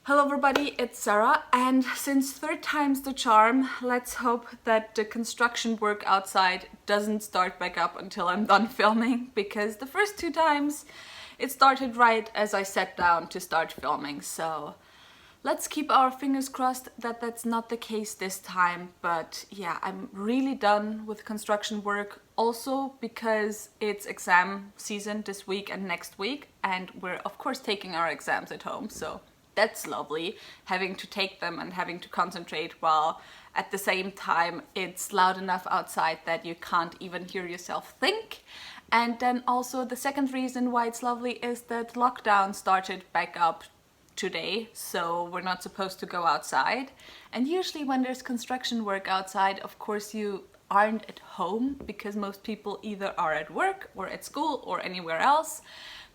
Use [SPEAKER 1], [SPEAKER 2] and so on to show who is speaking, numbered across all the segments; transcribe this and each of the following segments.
[SPEAKER 1] Hello everybody, it's Sarah, and since third time's the charm, let's hope that the construction work outside doesn't start back up until I'm done filming, because the first two times it started right as I sat down to start filming, so let's keep our fingers crossed that that's not the case this time. But yeah, I'm really done with construction work, also because it's exam season this week and next week, and we're of course taking our exams at home, so that's lovely, having to take them and having to concentrate while at the same time it's loud enough outside that you can't even hear yourself think. And then also the second reason why it's lovely is that lockdown started back up today, so we're not supposed to go outside. And usually when there's construction work outside, of course you aren't at home because most people either are at work or at school or anywhere else.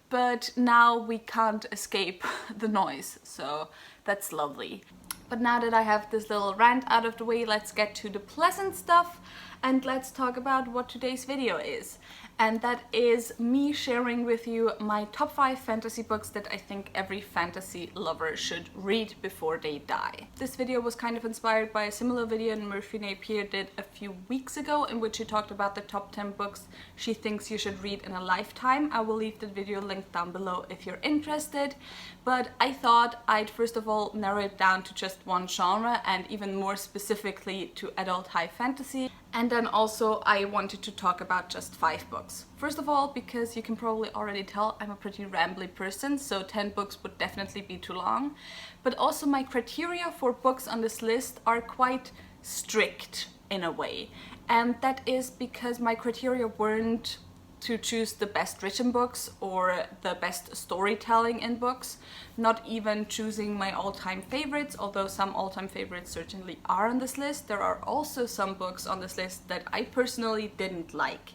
[SPEAKER 1] But now we can't escape the noise, so that's lovely. But now that I have this little rant out of the way, let's get to the pleasant stuff and let's talk about what today's video is. And that is me sharing with you my top 5 fantasy books that I think every fantasy lover should read before they die. This video was kind of inspired by a similar video Murphy Napier did a few weeks ago, in which she talked about the top 10 books she thinks you should read in a lifetime. I will leave the video linked down below if you're interested. But I thought I'd first of all narrow it down to just one genre, and even more specifically to adult high fantasy. And then also I wanted to talk about just 5 books. First of all, because you can probably already tell I'm a pretty rambly person, so 10 books would definitely be too long. But also my criteria for books on this list are quite strict in a way. And that is because my criteria weren't to choose the best written books or the best storytelling in books, not even choosing my all-time favorites, although some all-time favorites certainly are on this list. There are also some books on this list that I personally didn't like.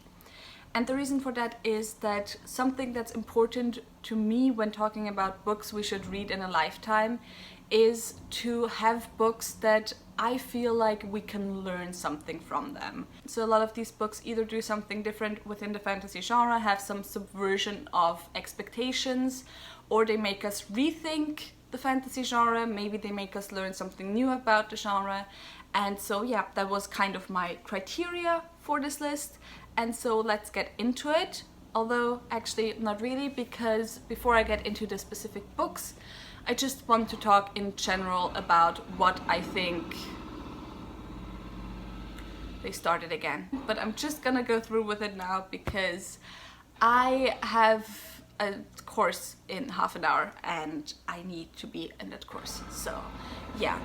[SPEAKER 1] And the reason for that is that something that's important to me when talking about books we should read in a lifetime is to have books that I feel like we can learn something from them. So a lot of these books either do something different within the fantasy genre, have some subversion of expectations, or they make us rethink the fantasy genre, maybe they make us learn something new about the genre. And so yeah, that was kind of my criteria for this list. And so let's get into it. Although actually not really, because before I get into the specific books, I just want to talk in general about what I think. They started again. But I'm just gonna go through with it now because I have a course in half an hour and I need to be in that course. So yeah.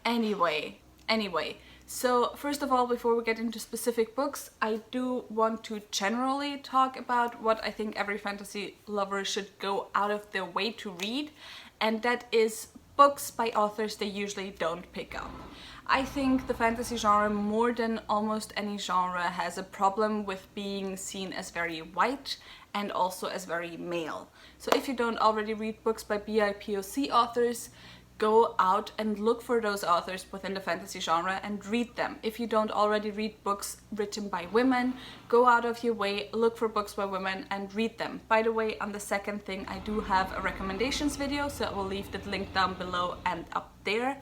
[SPEAKER 1] Anyway. So first of all, before we get into specific books, I do want to generally talk about what I think every fantasy lover should go out of their way to read, and that is books by authors they usually don't pick up. I think the fantasy genre, more than almost any genre, has a problem with being seen as very white and also as very male. So if you don't already read books by BIPOC authors, go out and look for those authors within the fantasy genre and read them. If you don't already read books written by women, go out of your way, look for books by women and read them. By the way, on the second thing, I do have a recommendations video, so I will leave that link down below and up there.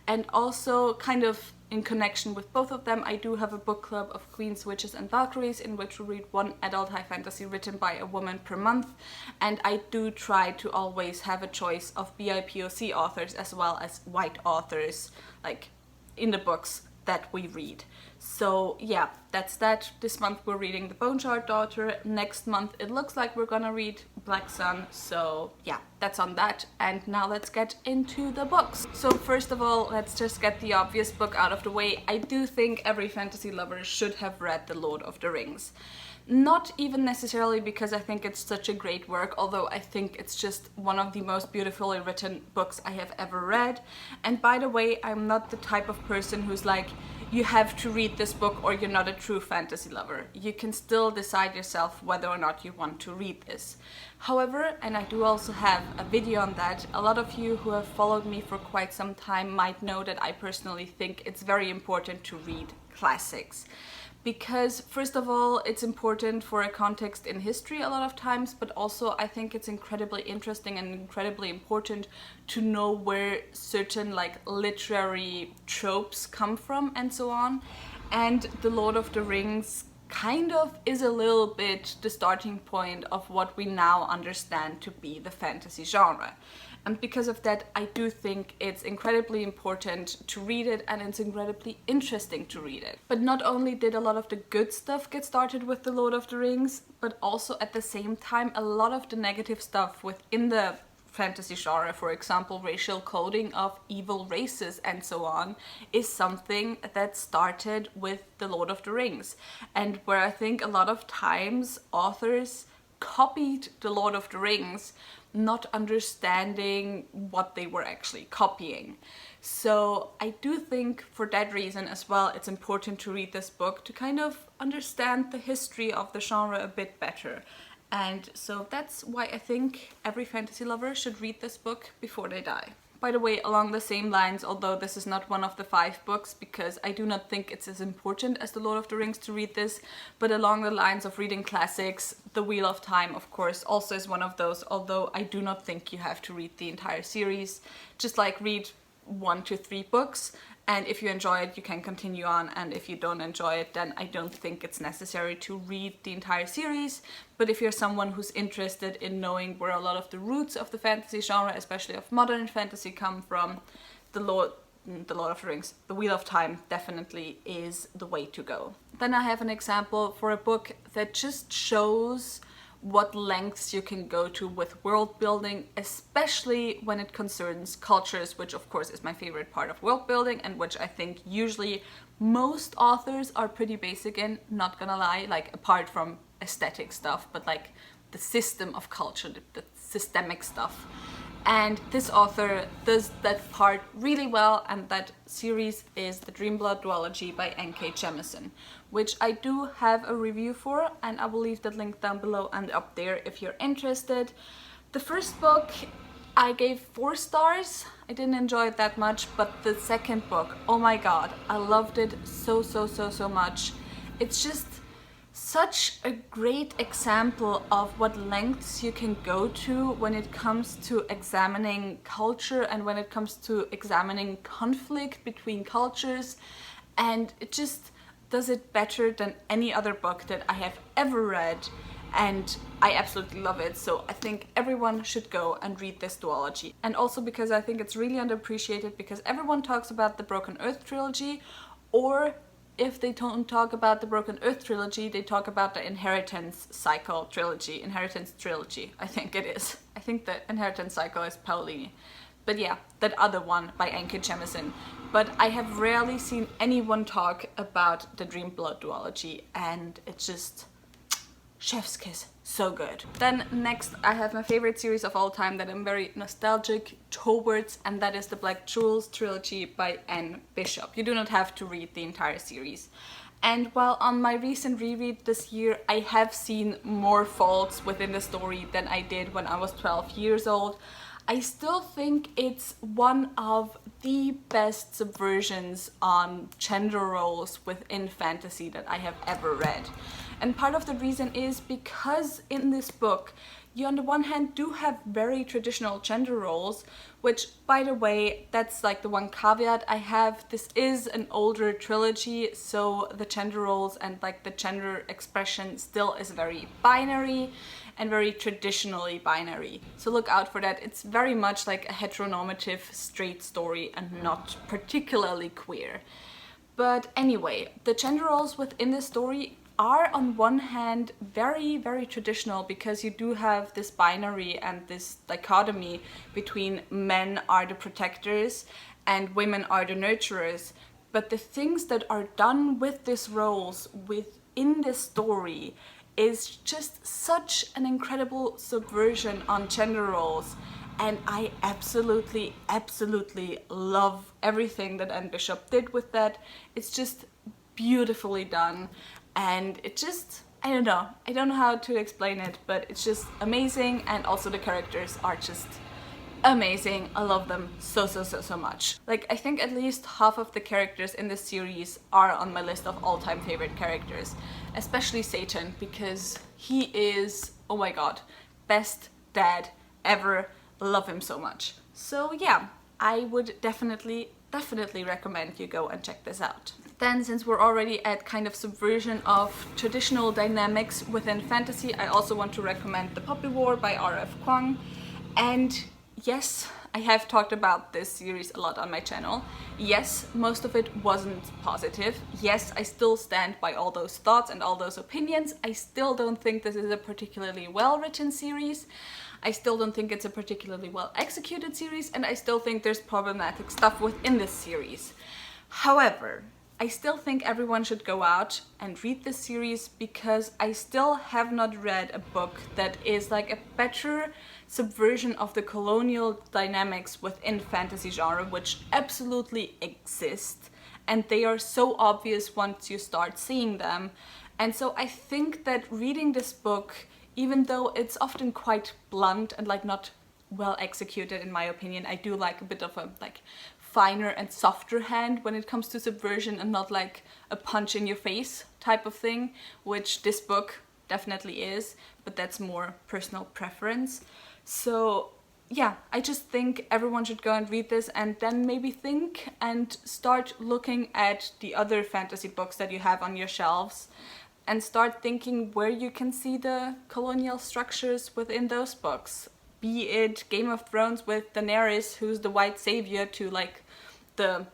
[SPEAKER 1] And also, kind of in connection with both of them, I do have a book club of Queens, Witches and Valkyries, in which we read one adult high fantasy written by a woman per month. And I do try to always have a choice of BIPOC authors as well as white authors, like in the books that we read. So yeah, that's that. This month we're reading The Bone Shard Daughter. Next month it looks like we're gonna read Black Sun. So yeah, that's on that. And now let's get into the books. So first of all, let's just get the obvious book out of the way. I do think every fantasy lover should have read The Lord of the Rings. Not even necessarily because I think it's such a great work, although I think it's just one of the most beautifully written books I have ever read. And by the way, I'm not the type of person who's like, you have to read this book or you're not a true fantasy lover. You can still decide yourself whether or not you want to read this. However, and I do also have a video on that, a lot of you who have followed me for quite some time might know that I personally think it's very important to read classics. because first of all, it's important for a context in history a lot of times, but also I think it's incredibly interesting and incredibly important to know where certain like literary tropes come from and so on. And The Lord of the Rings kind of is a little bit the starting point of what we now understand to be the fantasy genre. And because of that, I do think it's incredibly important to read it, and it's incredibly interesting to read it. But not only did a lot of the good stuff get started with The Lord of the Rings, but also at the same time, a lot of the negative stuff within the fantasy genre, for example, racial coding of evil races and so on, is something that started with The Lord of the Rings. And where I think a lot of times authors copied The Lord of the Rings, not understanding what they were actually copying. So I do think for that reason as well, it's important to read this book to kind of understand the history of the genre a bit better. And so that's why I think every fantasy lover should read this book before they die. By the way, along the same lines, although this is not one of the 5 books, because I do not think it's as important as The Lord of the Rings to read this, but along the lines of reading classics, The Wheel of Time, of course, also is one of those, although I do not think you have to read the entire series. Just like read 1 to 3 books, and if you enjoy it, you can continue on, and if you don't enjoy it, then I don't think it's necessary to read the entire series. But if you're someone who's interested in knowing where a lot of the roots of the fantasy genre, especially of modern fantasy, come from, The Lord of the Rings, The Wheel of Time definitely is the way to go. Then I have an example for a book that just shows what lengths you can go to with world building, especially when it concerns cultures, which of course is my favorite part of world building, and which I think usually most authors are pretty basic in, not gonna lie, like apart from aesthetic stuff, but like the system of culture, the systemic stuff. And this author does that part really well, and that series is the Dreamblood Duology by N.K. Jemisin, which I do have a review for, and I will leave that link down below and up there if you're interested. The first book I gave 4 stars. I didn't enjoy it that much, but the second book, oh my god, I loved it so much. It's just such a great example of what lengths you can go to when it comes to examining culture and when it comes to examining conflict between cultures, and it just does it better than any other book that I have ever read, and I absolutely love it. So I think everyone should go and read this duology. And also because I think it's really underappreciated, because everyone talks about the Broken Earth trilogy, or if they don't talk about the Broken Earth trilogy, they talk about the Inheritance trilogy, I think it is. I think the Inheritance Cycle is Paolini. But yeah, that other one by N.K. Jemisin. But I have rarely seen anyone talk about the Dreamblood Duology, and it's just chef's kiss, so good. Then next I have my favorite series of all time that I'm very nostalgic towards, and that is the Black Jewels trilogy by Anne Bishop. You do not have to read the entire series. And while on my recent reread this year I have seen more faults within the story than I did when I was 12 years old, I still think it's one of the best subversions on gender roles within fantasy that I have ever read. And part of the reason is because in this book you on the one hand do have very traditional gender roles, which by the way, that's like the one caveat I have. This is an older trilogy, so the gender roles and like the gender expression still is very binary and very traditionally binary. So look out for that. It's very much like a heteronormative straight story and not particularly queer. But anyway, the gender roles within the story are on one hand very traditional, because you do have this binary and this dichotomy between men are the protectors and women are the nurturers. But the things that are done with these roles within the story is just such an incredible subversion on gender roles, and I absolutely love everything that Anne Bishop did with that. It's just beautifully done, and it just, I don't know how to explain it, but it's just amazing. And also the characters are just amazing. I love them so much. Like, I think at least half of the characters in this series are on my list of all-time favorite characters, especially Satan, because he is, oh my god, best dad ever. Love him so much. So yeah, I would definitely recommend you go and check this out. Then, since we're already at kind of subversion of traditional dynamics within fantasy, I also want to recommend The Poppy War by R.F. Kuang. And yes, I have talked about this series a lot on my channel. Yes, most of it wasn't positive. Yes, I still stand by all those thoughts and all those opinions. I still don't think this is a particularly well-written series. I still don't think it's a particularly well-executed series, and I still think there's problematic stuff within this series. However, I still think everyone should go out and read this series, because I still have not read a book that is like a better subversion of the colonial dynamics within fantasy genre, which absolutely exist, and they are so obvious once you start seeing them. And so I think that reading this book, even though it's often quite blunt and like not well executed in my opinion, I do like a bit of a like finer and softer hand when it comes to subversion, and not like a punch in your face type of thing, which this book definitely is, but that's more personal preference. So yeah, I just think everyone should go and read this, and then maybe think and start looking at the other fantasy books that you have on your shelves, and start thinking where you can see the colonial structures within those books. Be it Game of Thrones with Daenerys, who's the white savior to like the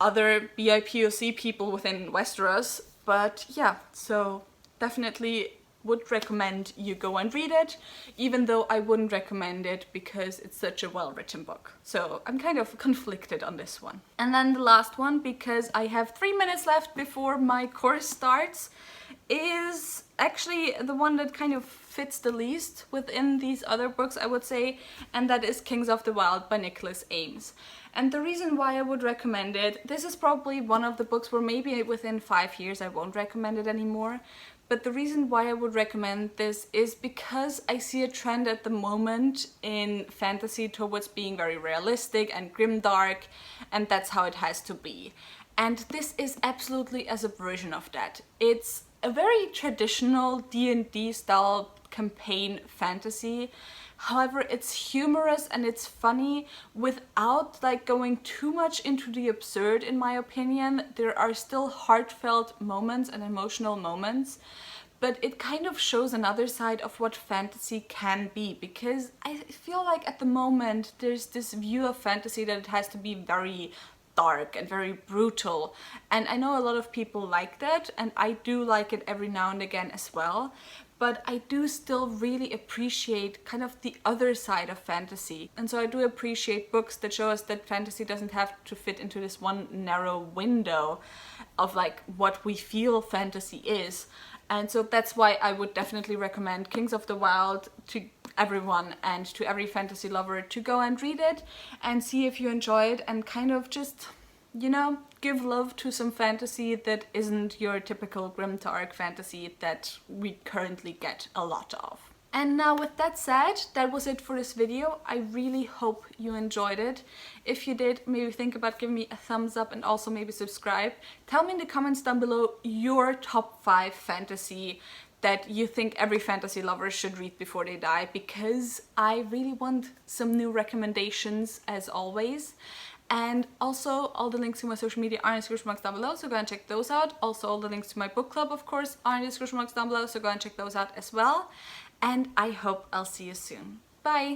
[SPEAKER 1] other BIPOC people within Westeros. But yeah, so definitely would recommend you go and read it, even though I wouldn't recommend it because it's such a well-written book. So I'm kind of conflicted on this one. And then the last one, because I have 3 minutes left before my course starts, is actually the one that kind of fits the least within these other books, I would say, and that is Kings of the Wild by Nicholas Ames. And the reason why I would recommend it, this is probably one of the books where maybe within 5 years I won't recommend it anymore, but the reason why I would recommend this is because I see a trend at the moment in fantasy towards being very realistic and grimdark, and that's how it has to be. And this is absolutely a subversion of that. It's a very traditional D&D style campaign fantasy. However, it's humorous and it's funny without like going too much into the absurd, in my opinion. There are still heartfelt moments and emotional moments, but it kind of shows another side of what fantasy can be, because I feel like at the moment there's this view of fantasy that it has to be very dark and very brutal, and I know a lot of people like that, and I do like it every now and again as well, but I do still really appreciate kind of the other side of fantasy. And so I do appreciate books that show us that fantasy doesn't have to fit into this one narrow window of like what we feel fantasy is. And so that's why I would definitely recommend Kings of the Wild to everyone and to every fantasy lover to go and read it and see if you enjoy it, and kind of just, you know, give love to some fantasy that isn't your typical grimdark fantasy that we currently get a lot of. And now with that said, that was it for this video. I really hope you enjoyed it. If you did, maybe think about giving me a thumbs up and also maybe subscribe. Tell me in the comments down below your top 5 fantasy that you think every fantasy lover should read before they die, because I really want some new recommendations as always. And also, all the links to my social media are in the description box down below, so go and check those out. Also, all the links to my book club, of course, are in the description box down below, so go and check those out as well. And I hope I'll see you soon. Bye!